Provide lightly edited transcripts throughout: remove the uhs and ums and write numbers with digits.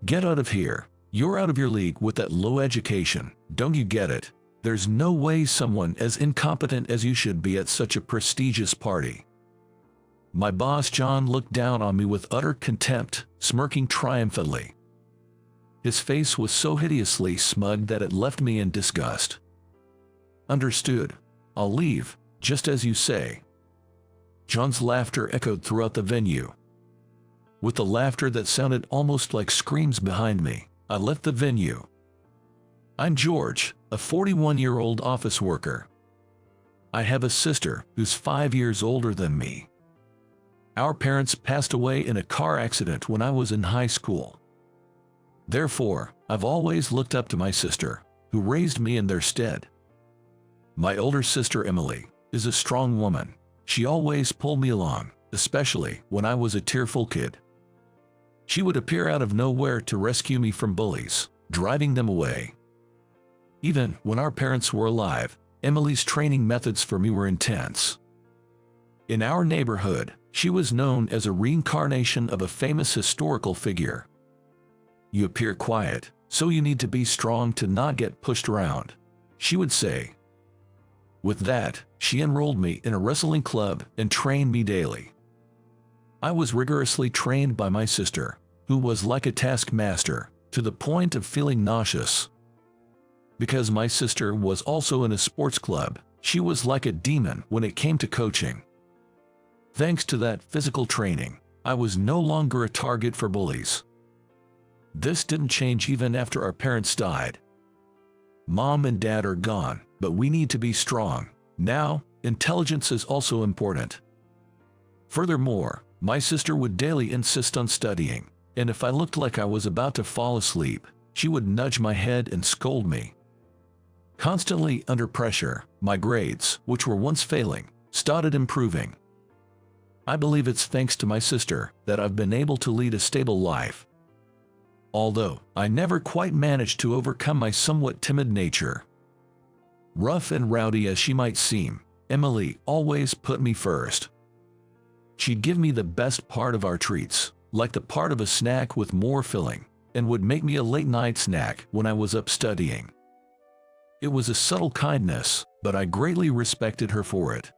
Get out of here. You're out of your league with that low education. Don't you get it? There's no way someone as incompetent as you should be at such a prestigious party. My boss John looked down on me with utter contempt, smirking triumphantly. His face was so hideously smug that it left me in disgust. Understood. I'll leave, just as you say. John's laughter echoed throughout the venue. With the laughter that sounded almost like screams behind me, I left the venue. I'm George, a 41-year-old office worker. I have a sister who's 5 years older than me. Our parents passed away in a car accident when I was in high school. Therefore, I've always looked up to my sister, who raised me in their stead. My older sister Emily is a strong woman. She always pulled me along, especially when I was a tearful kid. She would appear out of nowhere to rescue me from bullies, driving them away. Even when our parents were alive, Emily's training methods for me were intense. In our neighborhood, she was known as a reincarnation of a famous historical figure. You appear quiet, so you need to be strong to not get pushed around, she would say. With that, she enrolled me in a wrestling club and trained me daily. I was rigorously trained by my sister, who was like a taskmaster, to the point of feeling nauseous. Because my sister was also in a sports club, she was like a demon when it came to coaching. Thanks to that physical training, I was no longer a target for bullies. This didn't change even after our parents died. Mom and Dad are gone, but we need to be strong. Now, intelligence is also important. Furthermore, my sister would daily insist on studying, and if I looked like I was about to fall asleep, she would nudge my head and scold me. Constantly under pressure, my grades, which were once failing, started improving. I believe it's thanks to my sister that I've been able to lead a stable life. Although I never quite managed to overcome my somewhat timid nature. Rough and rowdy as she might seem, Emily always put me first. She'd give me the best part of our treats, like the part of a snack with more filling, and would make me a late-night snack when I was up studying. It was a subtle kindness, but I greatly respected her for it.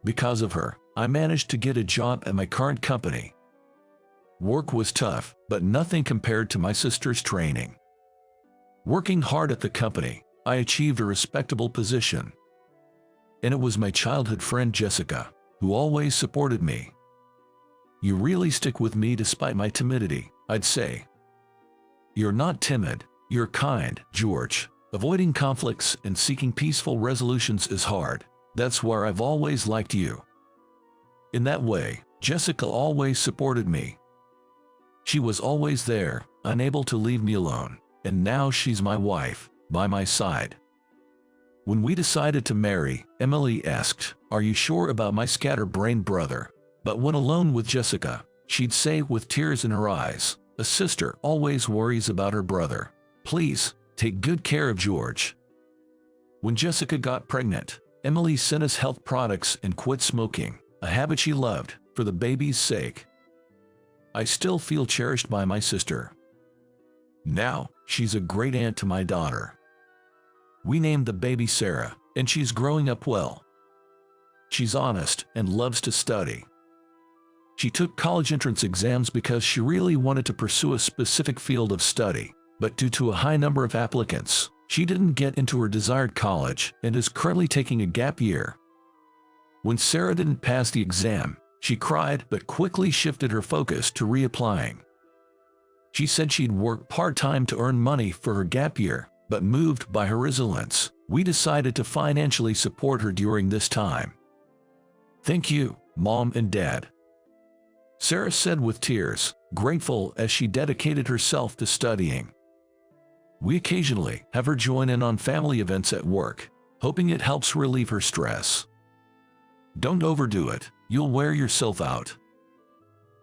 Because of her, I managed to get a job at my current company. Work was tough, but nothing compared to my sister's training. Working hard at the company, I achieved a respectable position. And it was my childhood friend Jessica, who always supported me. You really stick with me despite my timidity, I'd say. You're not timid, you're kind, George. Avoiding conflicts and seeking peaceful resolutions is hard. That's where I've always liked you. In that way, Jessica always supported me. She was always there, unable to leave me alone, and now she's my wife, by my side. When we decided to marry, Emily asked, "Are you sure about my scatterbrained brother?" But when alone with Jessica, she'd say with tears in her eyes, "A sister always worries about her brother. Please, take good care of George." When Jessica got pregnant, Emily sent us health products and quit smoking, a habit she loved, for the baby's sake. I still feel cherished by my sister. Now, she's a great aunt to my daughter. We named the baby Sarah, and she's growing up well. She's honest and loves to study. She took college entrance exams because she really wanted to pursue a specific field of study, but due to a high number of applicants, she didn't get into her desired college and is currently taking a gap year. When Sarah didn't pass the exam, she cried but quickly shifted her focus to reapplying. She said she'd work part-time to earn money for her gap year, but moved by her resilience, we decided to financially support her during this time. Thank you, Mom and Dad. Sarah said with tears, grateful as she dedicated herself to studying. We occasionally have her join in on family events at work, hoping it helps relieve her stress. Don't overdo it, you'll wear yourself out.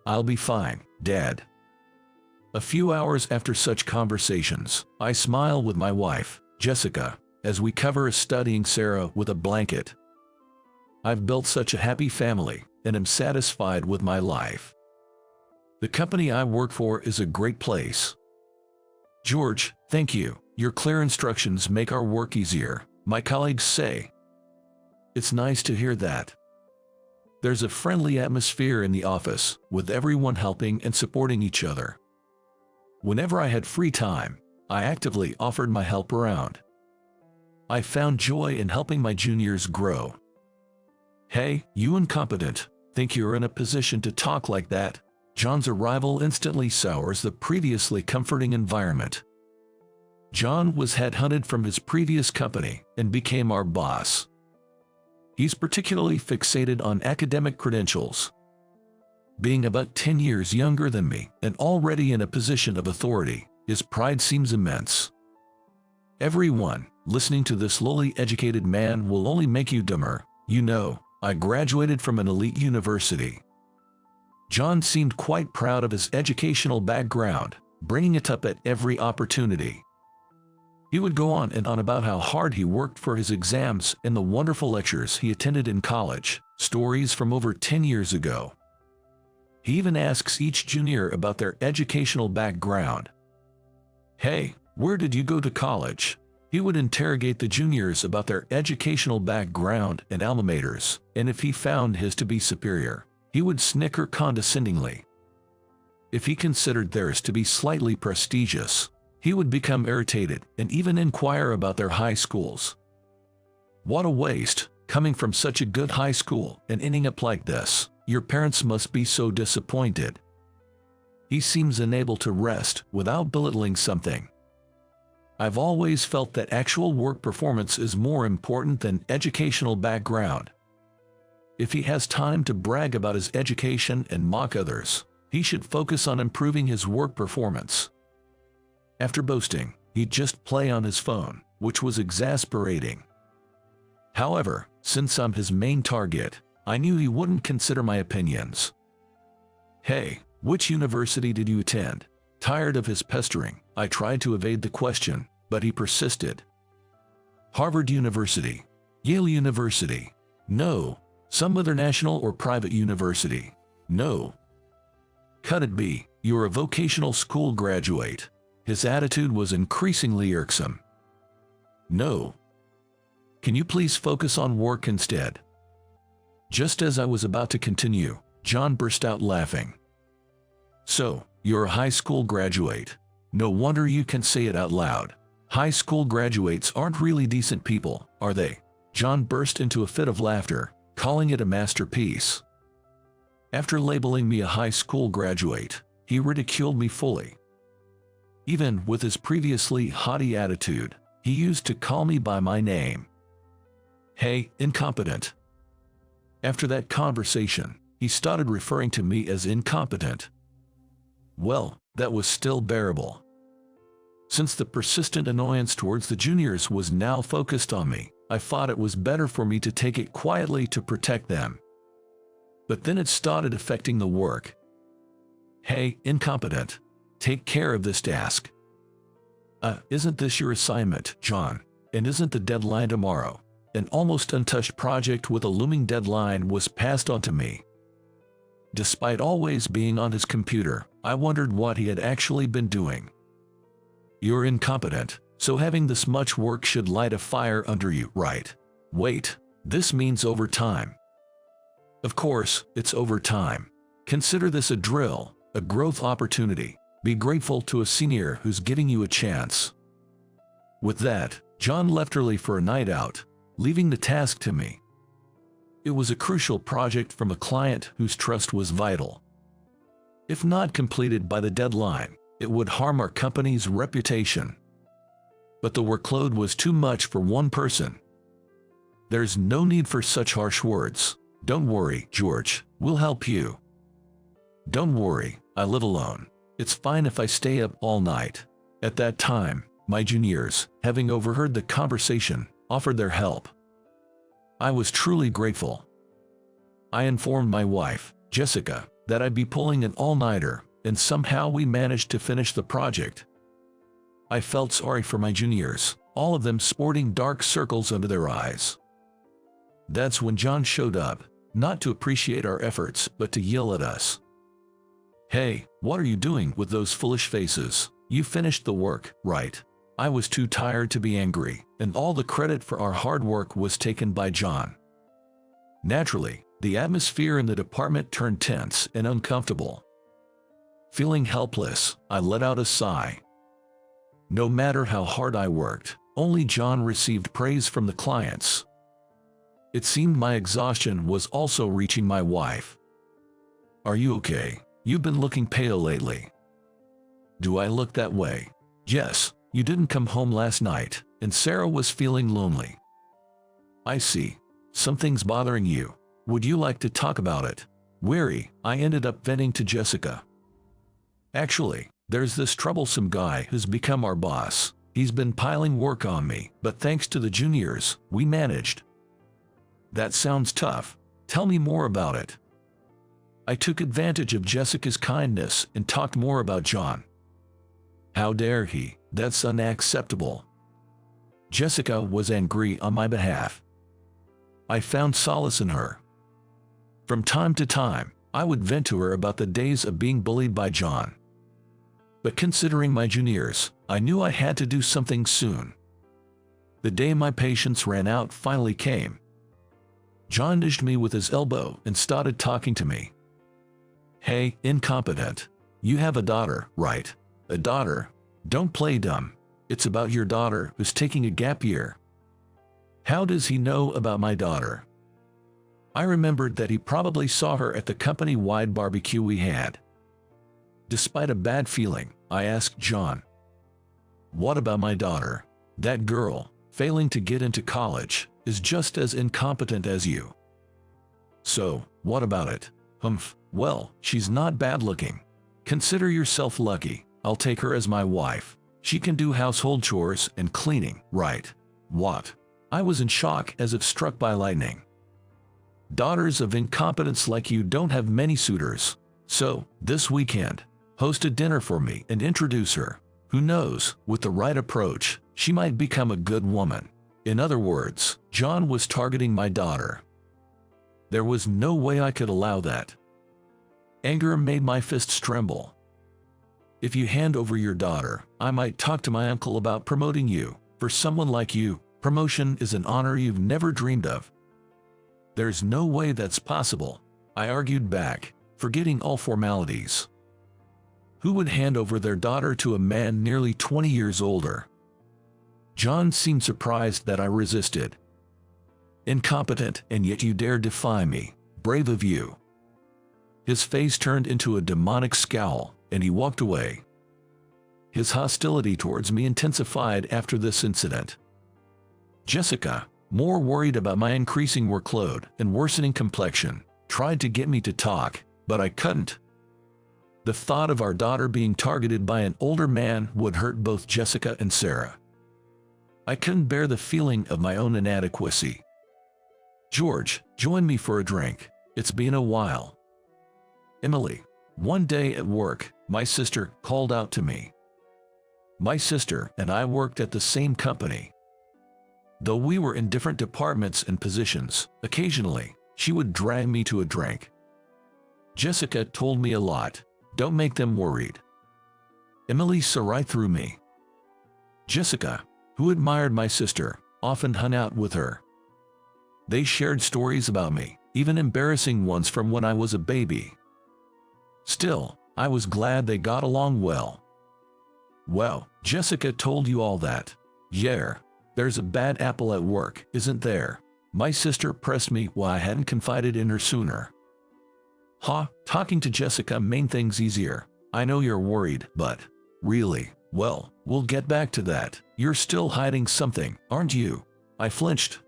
I'll be fine, Dad. A few hours after such conversations, I smile with my wife, Jessica, as we cover a studying Sarah with a blanket. I've built such a happy family, and am satisfied with my life. The company I work for is a great place. George, thank you. Your clear instructions make our work easier, my colleagues say. It's nice to hear that. There's a friendly atmosphere in the office, with everyone helping and supporting each other. Whenever I had free time, I actively offered my help around. I found joy in helping my juniors grow. Hey, you incompetent, think you're in a position to talk like that? John's arrival instantly sours the previously comforting environment. John was headhunted from his previous company and became our boss. He's particularly fixated on academic credentials. Being about 10 years younger than me and already in a position of authority, his pride seems immense. Everyone listening to this lowly educated man will only make you dumber. You know, I graduated from an elite university. John seemed quite proud of his educational background, bringing it up at every opportunity. He would go on and on about how hard he worked for his exams and the wonderful lectures he attended in college, stories from over 10 years ago. He even asks each junior about their educational background. Hey, where did you go to college? He would interrogate the juniors about their educational background and alma maters, and if he found his to be superior, he would snicker condescendingly. If he considered theirs to be slightly prestigious, he would become irritated and even inquire about their high schools. What a waste, coming from such a good high school and ending up like this. Your parents must be so disappointed. He seems unable to rest without belittling something. I've always felt that actual work performance is more important than educational background. If he has time to brag about his education and mock others, he should focus on improving his work performance. After boasting, he'd just play on his phone, which was exasperating. However, since I'm his main target, I knew he wouldn't consider my opinions. Hey, which university did you attend? Tired of his pestering, I tried to evade the question, but he persisted. Harvard University, Yale University, no. Some other national or private university, no. Could it be, you're a vocational school graduate? His attitude was increasingly irksome. No. Can you please focus on work instead? Just as I was about to continue, John burst out laughing. So, you're a high school graduate. No wonder you can say it out loud. High school graduates aren't really decent people, are they? John burst into a fit of laughter, calling it a masterpiece. After labeling me a high school graduate, he ridiculed me fully. Even with his previously haughty attitude, he used to call me by my name. Hey, incompetent. After that conversation, he started referring to me as incompetent. Well, that was still bearable. Since the persistent annoyance towards the juniors was now focused on me, I thought it was better for me to take it quietly to protect them. But then it started affecting the work. Hey, incompetent. Take care of this task. Isn't this your assignment, John? And isn't the deadline tomorrow? An almost untouched project with a looming deadline was passed on to me. Despite always being on his computer, I wondered what he had actually been doing. You're incompetent, so having this much work should light a fire under you, right? Wait, this means overtime. Of course, it's overtime. Consider this a drill, a growth opportunity. Be grateful to a senior who's giving you a chance. With that, John left early for a night out, leaving the task to me. It was a crucial project from a client whose trust was vital. If not completed by the deadline, it would harm our company's reputation. But the workload was too much for one person. There's no need for such harsh words. Don't worry, George, we'll help you. Don't worry, I live alone. It's fine if I stay up all night. At that time, my juniors, having overheard the conversation, offered their help. I was truly grateful. I informed my wife, Jessica, that I'd be pulling an all-nighter, and somehow we managed to finish the project. I felt sorry for my juniors, all of them sporting dark circles under their eyes. That's when John showed up, not to appreciate our efforts but to yell at us. Hey, what are you doing with those foolish faces? You finished the work, right? I was too tired to be angry, and all the credit for our hard work was taken by John. Naturally, the atmosphere in the department turned tense and uncomfortable. Feeling helpless, I let out a sigh. No matter how hard I worked, only John received praise from the clients. It seemed my exhaustion was also reaching my wife. Are you okay? You've been looking pale lately. Do I look that way? Yes, you didn't come home last night, and Sarah was feeling lonely. I see. Something's bothering you. Would you like to talk about it? Weary, I ended up venting to Jessica. Actually, there's this troublesome guy who's become our boss. He's been piling work on me, but thanks to the juniors, we managed. That sounds tough. Tell me more about it. I took advantage of Jessica's kindness and talked more about John. How dare he? That's unacceptable. Jessica was angry on my behalf. I found solace in her. From time to time, I would vent to her about the days of being bullied by John. But considering my juniors, I knew I had to do something soon. The day my patience ran out finally came. John nudged me with his elbow and started talking to me. Hey, incompetent. You have a daughter, right? A daughter? Don't play dumb. It's about your daughter who's taking a gap year. How does he know about my daughter? I remembered that he probably saw her at the company-wide barbecue we had. Despite a bad feeling, I asked John. What about my daughter? That girl, failing to get into college, is just as incompetent as you. So, what about it? Humph, well, she's not bad looking. Consider yourself lucky. I'll take her as my wife. She can do household chores and cleaning, right? What? I was in shock as if struck by lightning. Daughters of incompetents like you don't have many suitors. So, this weekend, host a dinner for me and introduce her. Who knows, with the right approach, she might become a good woman. In other words, John was targeting my daughter. There was no way I could allow that. Anger made my fists tremble. If you hand over your daughter, I might talk to my uncle about promoting you. For someone like you, promotion is an honor you've never dreamed of. There's no way that's possible, I argued back, forgetting all formalities. Who would hand over their daughter to a man nearly 20 years older? John seemed surprised that I resisted. Incompetent, and yet you dare defy me. Brave of you. His face turned into a demonic scowl, and he walked away. His hostility towards me intensified after this incident. Jessica, more worried about my increasing workload and worsening complexion, tried to get me to talk, but I couldn't. The thought of our daughter being targeted by an older man would hurt both Jessica and Sarah. I couldn't bear the feeling of my own inadequacy. George, join me for a drink. It's been a while. Emily, one day at work, my sister called out to me. My sister and I worked at the same company. Though we were in different departments and positions, occasionally, she would drag me to a drink. Jessica told me a lot. Don't make them worried. Emily saw right through me. Jessica, who admired my sister, often hung out with her. They shared stories about me, even embarrassing ones from when I was a baby. Still, I was glad they got along well. Well, Jessica told you all that. Yeah, there's a bad apple at work, isn't there? My sister pressed me why I hadn't confided in her sooner. Talking to Jessica made things easier. I know you're worried, but really, well, we'll get back to that. You're still hiding something, aren't you? I flinched.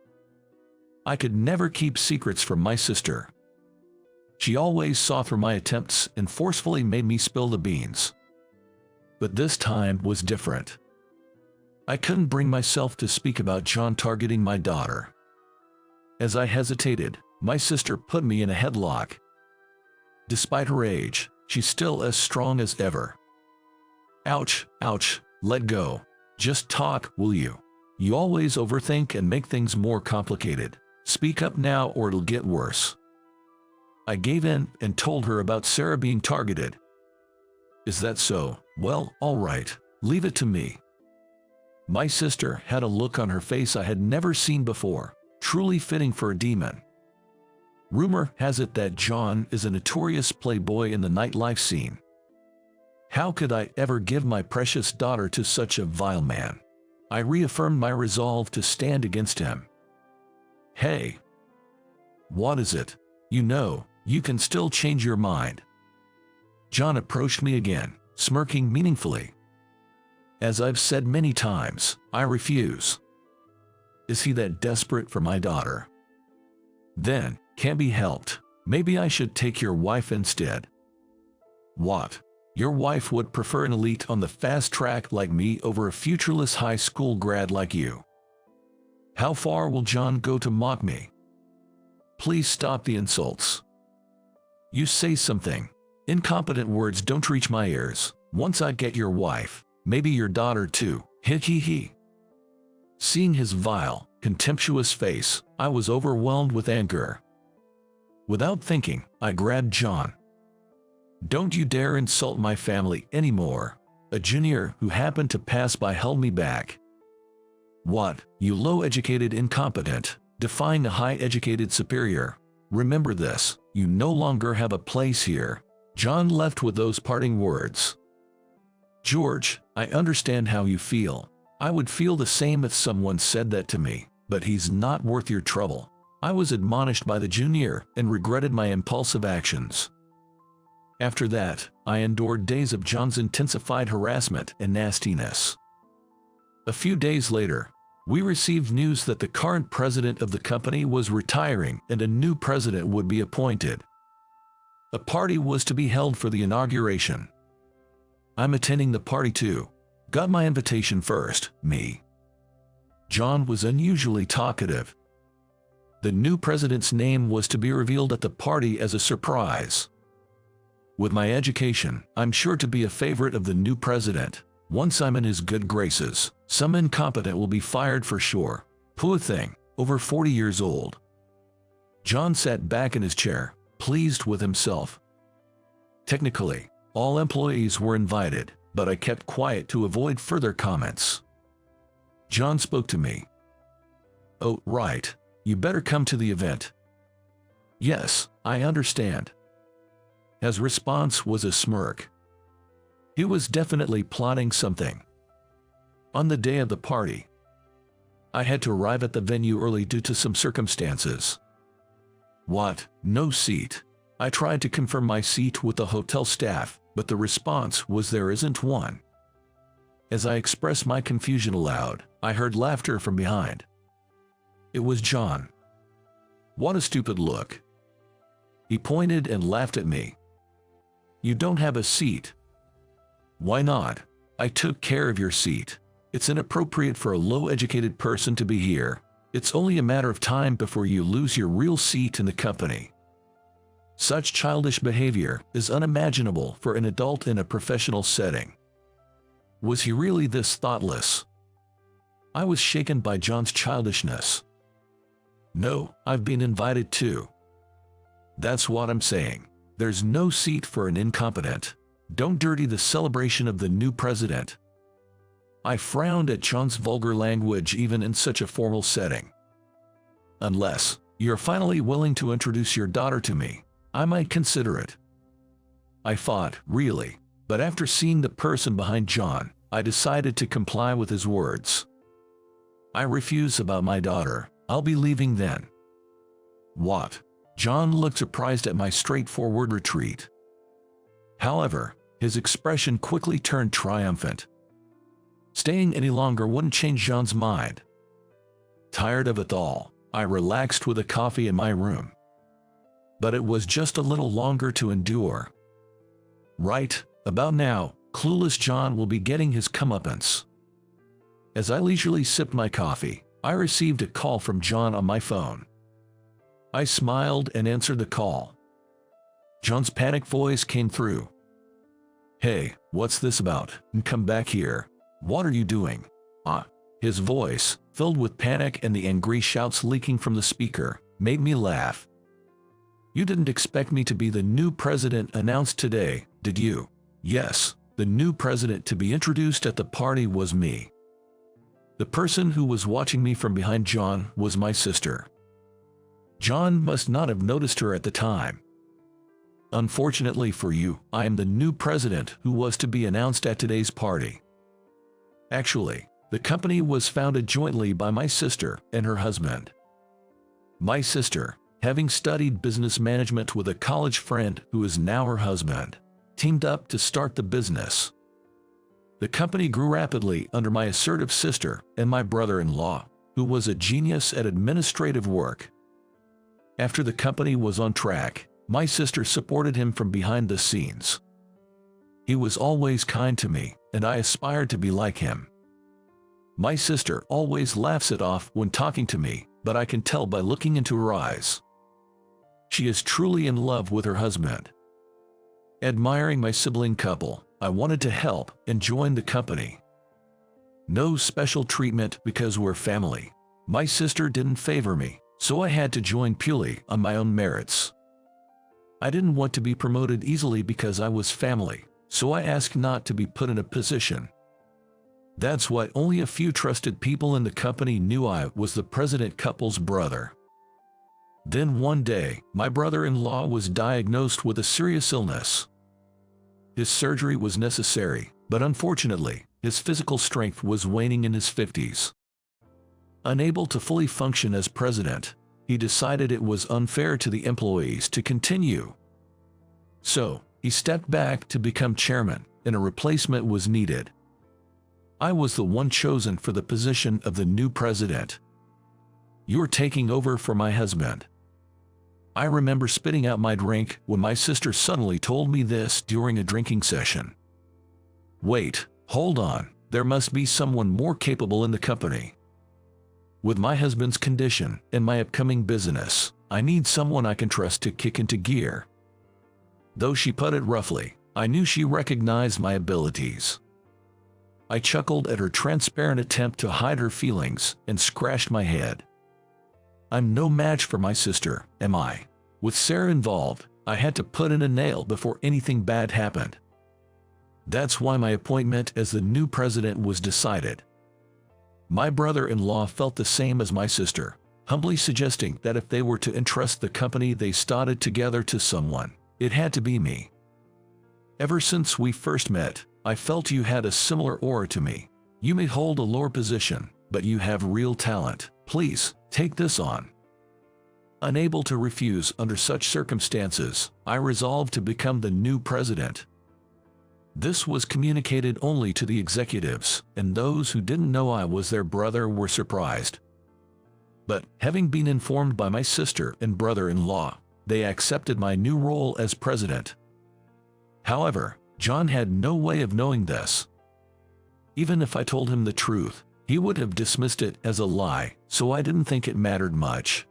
I could never keep secrets from my sister. She always saw through my attempts and forcefully made me spill the beans. But this time was different. I couldn't bring myself to speak about John targeting my daughter. As I hesitated, my sister put me in a headlock. Despite her age, she's still as strong as ever. Ouch, ouch, let go. Just talk, will you? You always overthink and make things more complicated. Speak up now or it'll get worse. I gave in and told her about Sarah being targeted. Is that so? Well, all right. Leave it to me. My sister had a look on her face I had never seen before, truly fitting for a demon. Rumor has it that John is a notorious playboy in the nightlife scene. How could I ever give my precious daughter to such a vile man? I reaffirmed my resolve to stand against him. Hey! What is it? You know, you can still change your mind. John approached me again, smirking meaningfully. As I've said many times, I refuse. Is he that desperate for my daughter? Then, can't be helped. Maybe I should take your wife instead. What? Your wife would prefer an elite on the fast track like me over a futureless high school grad like you. How far will John go to mock me? Please stop the insults. You say something. Incompetent words don't reach my ears. Once I get your wife, maybe your daughter too. Hee hee hee. Seeing his vile, contemptuous face, I was overwhelmed with anger. Without thinking, I grabbed John. Don't you dare insult my family anymore. A junior who happened to pass by held me back. What, you low-educated incompetent, defying a high-educated superior. Remember this, you no longer have a place here. John left with those parting words. George, I understand how you feel. I would feel the same if someone said that to me, but he's not worth your trouble. I was admonished by the junior and regretted my impulsive actions. After that, I endured days of John's intensified harassment and nastiness. A few days later, we received news that the current president of the company was retiring and a new president would be appointed. A party was to be held for the inauguration. I'm attending the party too. Got my invitation first, me. John was unusually talkative. The new president's name was to be revealed at the party as a surprise. With my education, I'm sure to be a favorite of the new president. Once I'm in his good graces, some incompetent will be fired for sure. Poor thing, over 40 years old. John sat back in his chair, pleased with himself. Technically, all employees were invited, but I kept quiet to avoid further comments. John spoke to me. Oh, right. You better come to the event. Yes, I understand. His response was a smirk. He was definitely plotting something. On the day of the party, I had to arrive at the venue early due to some circumstances. What? No seat? I tried to confirm my seat with the hotel staff, but the response was there isn't one. As I expressed my confusion aloud, I heard laughter from behind. It was John. What a stupid look. He pointed and laughed at me. You don't have a seat. Why not? I took care of your seat. It's inappropriate for a low-educated person to be here. It's only a matter of time before you lose your real seat in the company. Such childish behavior is unimaginable for an adult in a professional setting. Was he really this thoughtless? I was shaken by John's childishness. No, I've been invited too. That's what I'm saying. There's no seat for an incompetent. Don't dirty the celebration of the new president. I frowned at John's vulgar language even in such a formal setting. Unless you're finally willing to introduce your daughter to me, I might consider it. I thought, really, but after seeing the person behind John, I decided to comply with his words. I refuse about my daughter. I'll be leaving then. What? John looked surprised at my straightforward retreat. However, his expression quickly turned triumphant. Staying any longer wouldn't change John's mind. Tired of it all, I relaxed with a coffee in my room. But it was just a little longer to endure. Right, about now, clueless John will be getting his comeuppance. As I leisurely sipped my coffee, I received a call from John on my phone. I smiled and answered the call. John's panicked voice came through. Hey, what's this about? Come back here. What are you doing? His voice, filled with panic and the angry shouts leaking from the speaker, made me laugh. You didn't expect me to be the new president announced today, did you? Yes, the new president to be introduced at the party was me. The person who was watching me from behind John was my sister. John must not have noticed her at the time. Unfortunately for you, I am the new president who was to be announced at today's party. Actually, the company was founded jointly by my sister and her husband. My sister, having studied business management with a college friend who is now her husband, teamed up to start the business. The company grew rapidly under my assertive sister and my brother-in-law, who was a genius at administrative work. After the company was on track, my sister supported him from behind the scenes. He was always kind to me, and I aspired to be like him. My sister always laughs it off when talking to me, but I can tell by looking into her eyes. She is truly in love with her husband. Admiring my sibling couple, I wanted to help and join the company. No special treatment because we're family. My sister didn't favor me, so I had to join purely on my own merits. I didn't want to be promoted easily because I was family, so I asked not to be put in a position. That's why only a few trusted people in the company knew I was the president couple's brother. Then one day, my brother-in-law was diagnosed with a serious illness. His surgery was necessary, but unfortunately, his physical strength was waning in his 50s. Unable to fully function as president, he decided it was unfair to the employees to continue. So, he stepped back to become chairman, and a replacement was needed. I was the one chosen for the position of the new president. You're taking over for my husband. I remember spitting out my drink when my sister suddenly told me this during a drinking session. Wait, hold on, there must be someone more capable in the company. With my husband's condition and my upcoming business, I need someone I can trust to kick into gear. Though she put it roughly, I knew she recognized my abilities. I chuckled at her transparent attempt to hide her feelings and scratched my head. I'm no match for my sister, am I? With Sarah involved, I had to put in a nail before anything bad happened. That's why my appointment as the new president was decided. My brother-in-law felt the same as my sister, humbly suggesting that if they were to entrust the company they started together to someone, it had to be me. Ever since we first met, I felt you had a similar aura to me. You may hold a lower position, but you have real talent. Please, take this on. Unable to refuse under such circumstances, I resolved to become the new president. This was communicated only to the executives, and those who didn't know I was their brother were surprised. But, having been informed by my sister and brother-in-law, they accepted my new role as president. However, John had no way of knowing this. Even if I told him the truth, he would have dismissed it as a lie, so I didn't think it mattered much.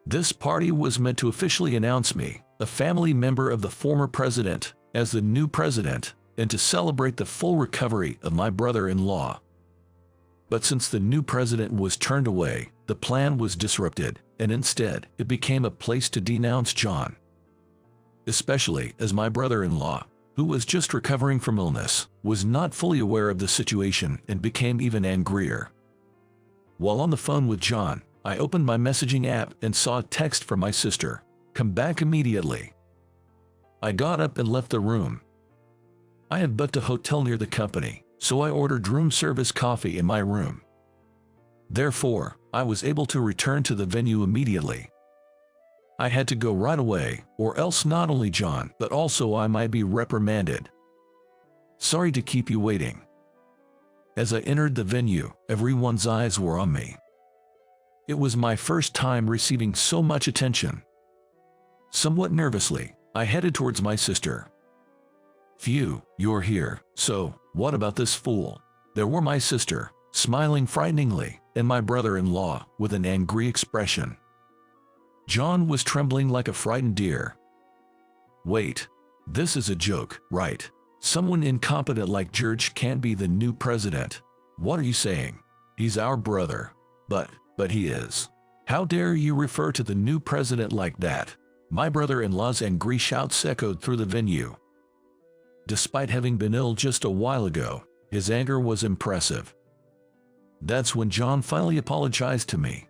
This party was meant to officially announce me, a family member of the former president, as the new president, and to celebrate the full recovery of my brother-in-law. But since the new president was turned away, the plan was disrupted, and instead, it became a place to denounce John. Especially as my brother-in-law, who was just recovering from illness, was not fully aware of the situation and became even angrier. While on the phone with John, I opened my messaging app and saw a text from my sister, "Come back immediately." I got up and left the room. I had booked a hotel near the company, so I ordered room service coffee in my room. Therefore, I was able to return to the venue immediately. I had to go right away, or else not only John, but also I might be reprimanded. Sorry to keep you waiting. As I entered the venue, everyone's eyes were on me. It was my first time receiving so much attention. Somewhat nervously, I headed towards my sister. "Phew, you're here, so what about this fool?" There were my sister, smiling frighteningly, and my brother-in-law, with an angry expression. John was trembling like a frightened deer. "Wait, this is a joke, right? Someone incompetent like George can't be the new president. What are you saying? He's our brother." But he is. How dare you refer to the new president like that? My brother-in-law's angry shouts echoed through the venue. Despite having been ill just a while ago, his anger was impressive. That's when John finally apologized to me.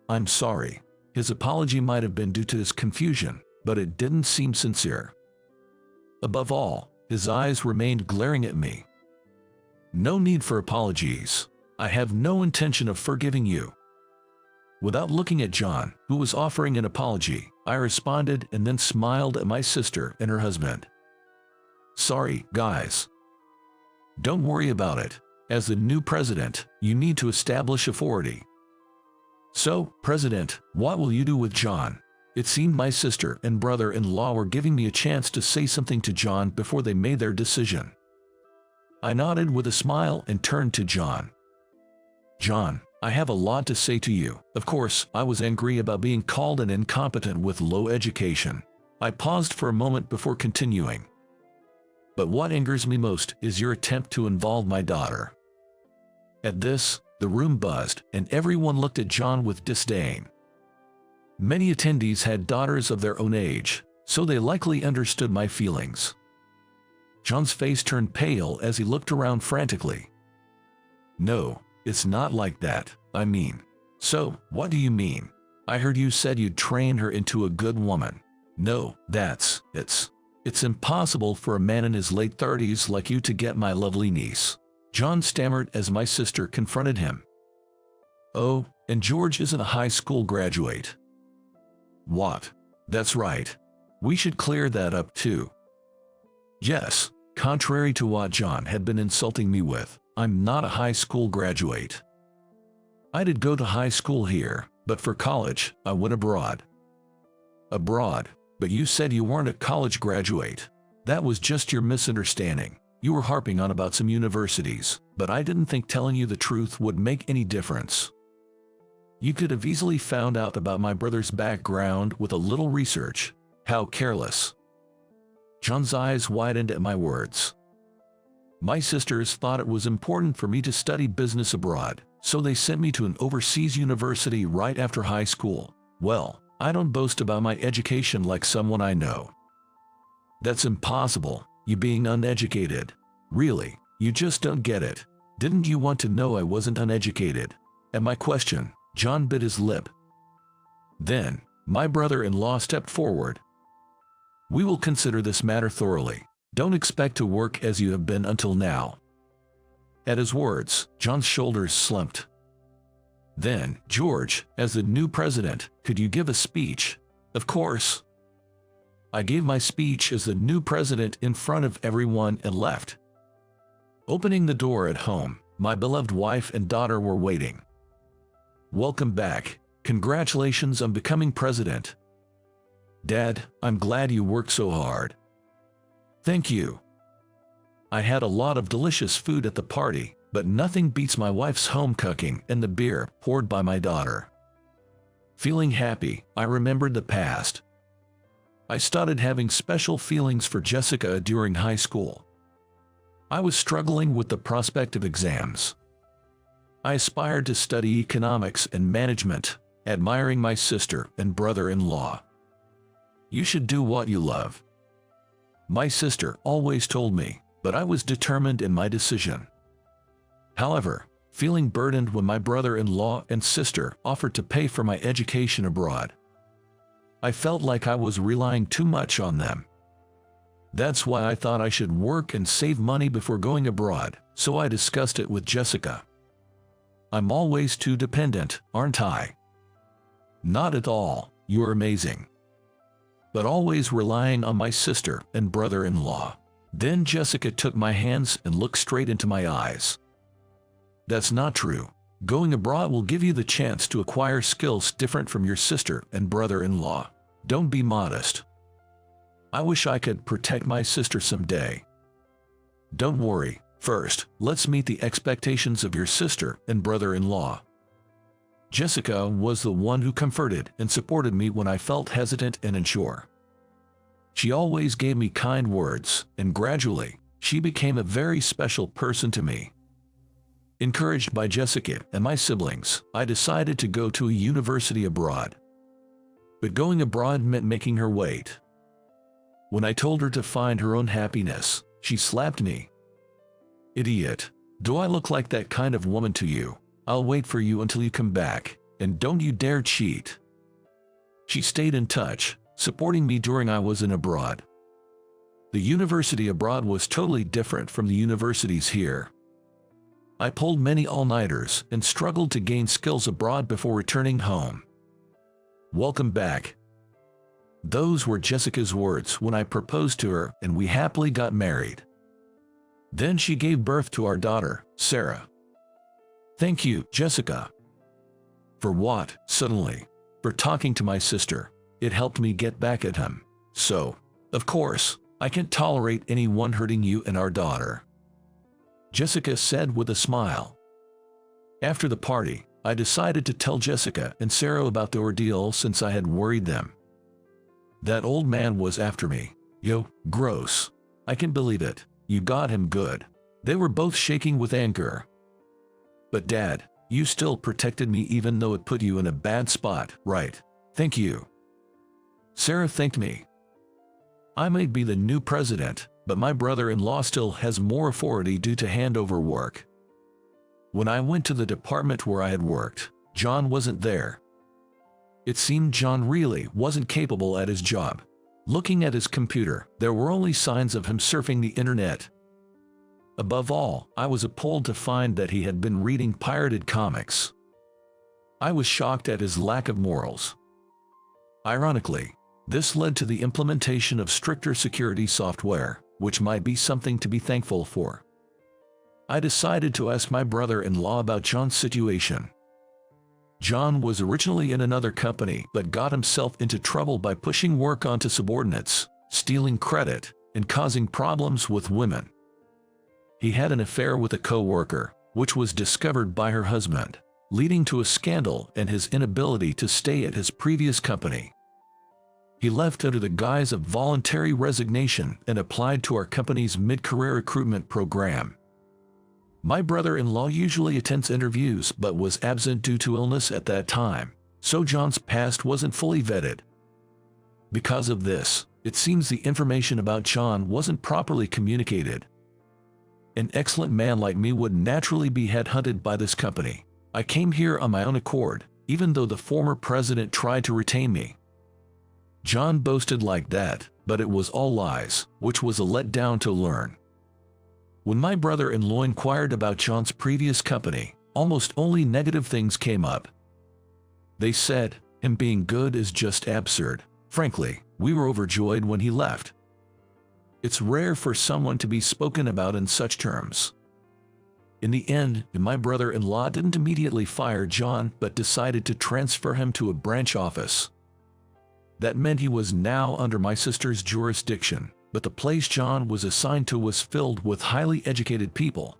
I'm sorry. His apology might have been due to his confusion, but it didn't seem sincere. Above all, his eyes remained glaring at me. No need for apologies. I have no intention of forgiving you. Without looking at John, who was offering an apology, I responded and then smiled at my sister and her husband. Sorry, guys. Don't worry about it. As the new president, you need to establish authority. So, President, what will you do with John? It seemed my sister and brother-in-law were giving me a chance to say something to John before they made their decision. I nodded with a smile and turned to John. John, I have a lot to say to you. Of course, I was angry about being called an incompetent with low education. I paused for a moment before continuing. But what angers me most is your attempt to involve my daughter. At this, the room buzzed, and everyone looked at John with disdain. Many attendees had daughters of their own age, so they likely understood my feelings. John's face turned pale as he looked around frantically. No, it's not like that, I mean. So, what do you mean? I heard you said you'd train her into a good woman. No, it's impossible for a man in his late 30s like you to get my lovely niece. John stammered as my sister confronted him. Oh, and George isn't a high school graduate. What? That's right. We should clear that up too. Yes, contrary to what John had been insulting me with, I'm not a high school graduate. I did go to high school here, but for college, I went abroad. Abroad? But you said you weren't a college graduate. That was just your misunderstanding. You were harping on about some universities, but I didn't think telling you the truth would make any difference. You could have easily found out about my brother's background with a little research. How careless. John's eyes widened at my words. My sisters thought it was important for me to study business abroad, so they sent me to an overseas university right after high school. Well, I don't boast about my education like someone I know. That's impossible, you being uneducated. Really, you just don't get it. Didn't you want to know I wasn't uneducated? At my question, John bit his lip. Then, my brother-in-law stepped forward. We will consider this matter thoroughly. Don't expect to work as you have been until now. At his words, John's shoulders slumped. Then, George, as the new president, could you give a speech? Of course. I gave my speech as the new president in front of everyone and left. Opening the door at home, my beloved wife and daughter were waiting. Welcome back. Congratulations on becoming president. Dad, I'm glad you worked so hard. Thank you. I had a lot of delicious food at the party, but nothing beats my wife's home cooking and the beer poured by my daughter. Feeling happy, I remembered the past. I started having special feelings for Jessica during high school. I was struggling with the prospect of exams. I aspired to study economics and management, admiring my sister and brother-in-law. You should do what you love. My sister always told me, but I was determined in my decision. However, feeling burdened when my brother-in-law and sister offered to pay for my education abroad, I felt like I was relying too much on them. That's why I thought I should work and save money before going abroad, so I discussed it with Jessica. I'm always too dependent, aren't I? Not at all, you're amazing. But always relying on my sister and brother-in-law. Then Jessica took my hands and looked straight into my eyes. That's not true. Going abroad will give you the chance to acquire skills different from your sister and brother-in-law. Don't be modest. I wish I could protect my sister someday. Don't worry. First, let's meet the expectations of your sister and brother-in-law. Jessica was the one who comforted and supported me when I felt hesitant and unsure. She always gave me kind words, and gradually, she became a very special person to me. Encouraged by Jessica and my siblings, I decided to go to a university abroad. But going abroad meant making her wait. When I told her to find her own happiness, she slapped me. Idiot. Do I look like that kind of woman to you? I'll wait for you until you come back, and don't you dare cheat. She stayed in touch, supporting me during I was in abroad. The university abroad was totally different from the universities here. I pulled many all-nighters and struggled to gain skills abroad before returning home. Welcome back. Those were Jessica's words when I proposed to her, and we happily got married. Then she gave birth to our daughter, Sarah. Thank you, Jessica. For what? Suddenly. For talking to my sister. It helped me get back at him. So, of course, I can't tolerate anyone hurting you and our daughter. Jessica said with a smile. After the party, I decided to tell Jessica and Sarah about the ordeal since I had worried them. That old man was after me. Yo, gross. I can't believe it. You got him good. They were both shaking with anger. But Dad, you still protected me even though it put you in a bad spot, right? Thank you. Sarah thanked me. I may be the new president, but my brother-in-law still has more authority due to handover work. When I went to the department where I had worked, John wasn't there. It seemed John really wasn't capable at his job. Looking at his computer, there were only signs of him surfing the internet. Above all, I was appalled to find that he had been reading pirated comics. I was shocked at his lack of morals. Ironically, this led to the implementation of stricter security software, which might be something to be thankful for. I decided to ask my brother-in-law about John's situation. John was originally in another company but got himself into trouble by pushing work onto subordinates, stealing credit, and causing problems with women. He had an affair with a co-worker, which was discovered by her husband, leading to a scandal and his inability to stay at his previous company. He left under the guise of voluntary resignation and applied to our company's mid-career recruitment program. My brother-in-law usually attends interviews but was absent due to illness at that time, so John's past wasn't fully vetted. Because of this, it seems the information about John wasn't properly communicated. An excellent man like me would naturally be headhunted by this company. I came here on my own accord, even though the former president tried to retain me. John boasted like that, but it was all lies, which was a letdown to learn. When my brother-in-law inquired about John's previous company, almost only negative things came up. They said, him being good is just absurd. Frankly, we were overjoyed when he left. It's rare for someone to be spoken about in such terms. In the end, my brother-in-law didn't immediately fire John but decided to transfer him to a branch office. That meant he was now under my sister's jurisdiction, but the place John was assigned to was filled with highly educated people.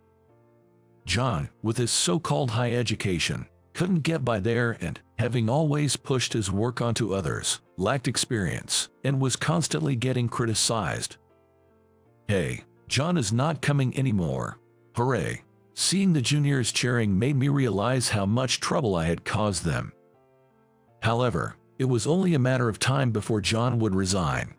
John, with his so-called high education, couldn't get by there and, having always pushed his work onto others, lacked experience, and was constantly getting criticized. Hey, John is not coming anymore. Hooray! Seeing the juniors cheering made me realize how much trouble I had caused them. However, it was only a matter of time before John would resign.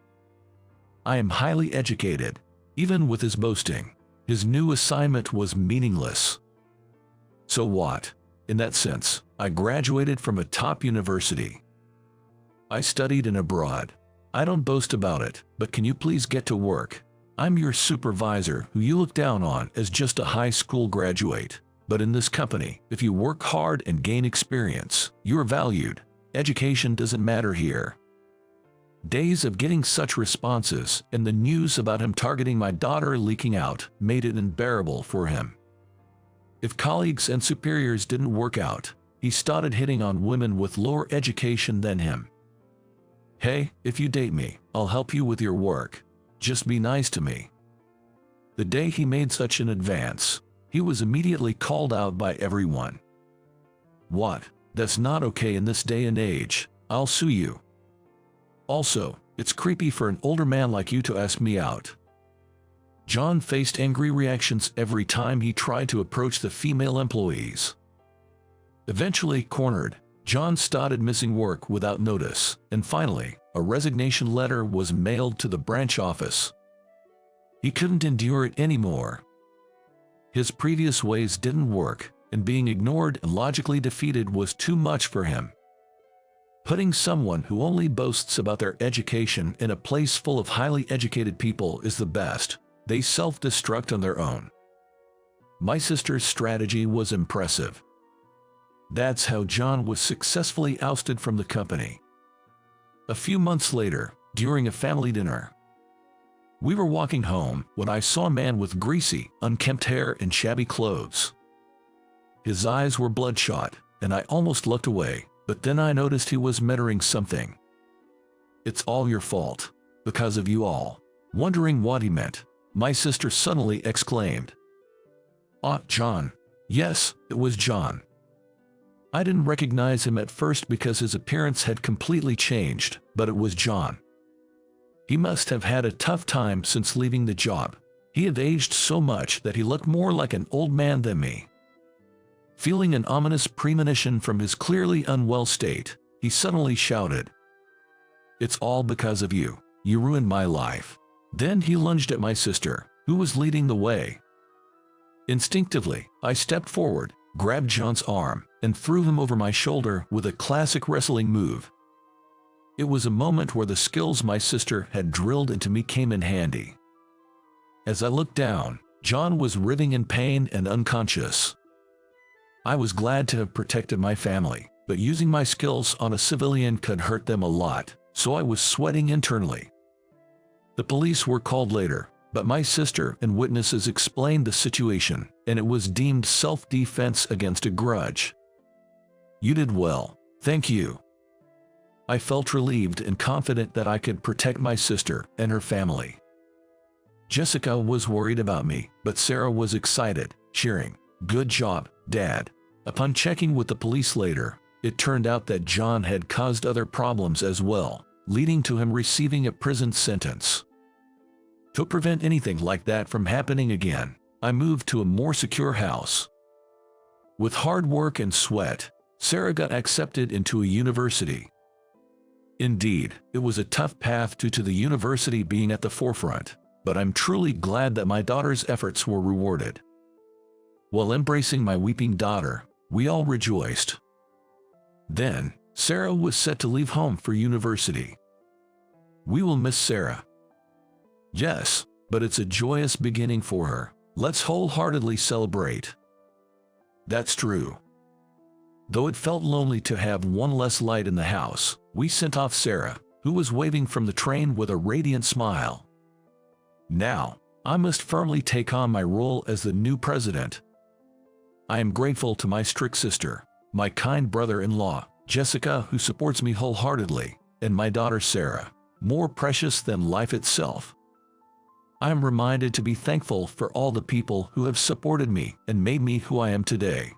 I am highly educated. Even with his boasting, his new assignment was meaningless. So what? In that sense, I graduated from a top university. I studied in abroad. I don't boast about it, but can you please get to work? I'm your supervisor who you look down on as just a high school graduate. But in this company, if you work hard and gain experience, you are valued. Education doesn't matter here. Days of getting such responses and the news about him targeting my daughter leaking out made it unbearable for him. If colleagues and superiors didn't work out, he started hitting on women with lower education than him. Hey, if you date me, I'll help you with your work. Just be nice to me. The day he made such an advance, he was immediately called out by everyone. What? That's not okay in this day and age. I'll sue you. Also, it's creepy for an older man like you to ask me out. John faced angry reactions every time he tried to approach the female employees. Eventually cornered, John started missing work without notice, and finally, a resignation letter was mailed to the branch office. He couldn't endure it anymore. His previous ways didn't work, and being ignored and logically defeated was too much for him. Putting someone who only boasts about their education in a place full of highly educated people is the best. They self-destruct on their own. My sister's strategy was impressive. That's how John was successfully ousted from the company. A few months later, during a family dinner, we were walking home when I saw a man with greasy, unkempt hair and shabby clothes. His eyes were bloodshot, and I almost looked away, but then I noticed he was muttering something. "It's all your fault. Because of you all." Wondering what he meant, my sister suddenly exclaimed, "Ah, John." Yes, it was John. I didn't recognize him at first because his appearance had completely changed, but it was John. He must have had a tough time since leaving the job. He had aged so much that he looked more like an old man than me. Feeling an ominous premonition from his clearly unwell state, he suddenly shouted, "It's all because of you. You ruined my life." Then he lunged at my sister, who was leading the way. Instinctively, I stepped forward, grabbed John's arm, and threw him over my shoulder with a classic wrestling move. It was a moment where the skills my sister had drilled into me came in handy. As I looked down, John was writhing in pain and unconscious. I was glad to have protected my family, but using my skills on a civilian could hurt them a lot, so I was sweating internally. The police were called later, but my sister and witnesses explained the situation, and it was deemed self-defense against a grudge. "You did well. Thank you." I felt relieved and confident that I could protect my sister and her family. Jessica was worried about me, but Sarah was excited, cheering, "Good job, Dad." Upon checking with the police later, it turned out that John had caused other problems as well, leading to him receiving a prison sentence. To prevent anything like that from happening again, I moved to a more secure house. With hard work and sweat, Sarah got accepted into a university. Indeed, it was a tough path due to the university being at the forefront, but I'm truly glad that my daughter's efforts were rewarded. While embracing my weeping daughter, we all rejoiced. Then, Sarah was set to leave home for university. We will miss Sarah. Yes, but it's a joyous beginning for her. Let's wholeheartedly celebrate. That's true. Though it felt lonely to have one less light in the house, we sent off Sarah, who was waving from the train with a radiant smile. Now, I must firmly take on my role as the new president. I am grateful to my strict sister, my kind brother-in-law, Jessica, who supports me wholeheartedly, and my daughter Sarah, more precious than life itself. I am reminded to be thankful for all the people who have supported me and made me who I am today.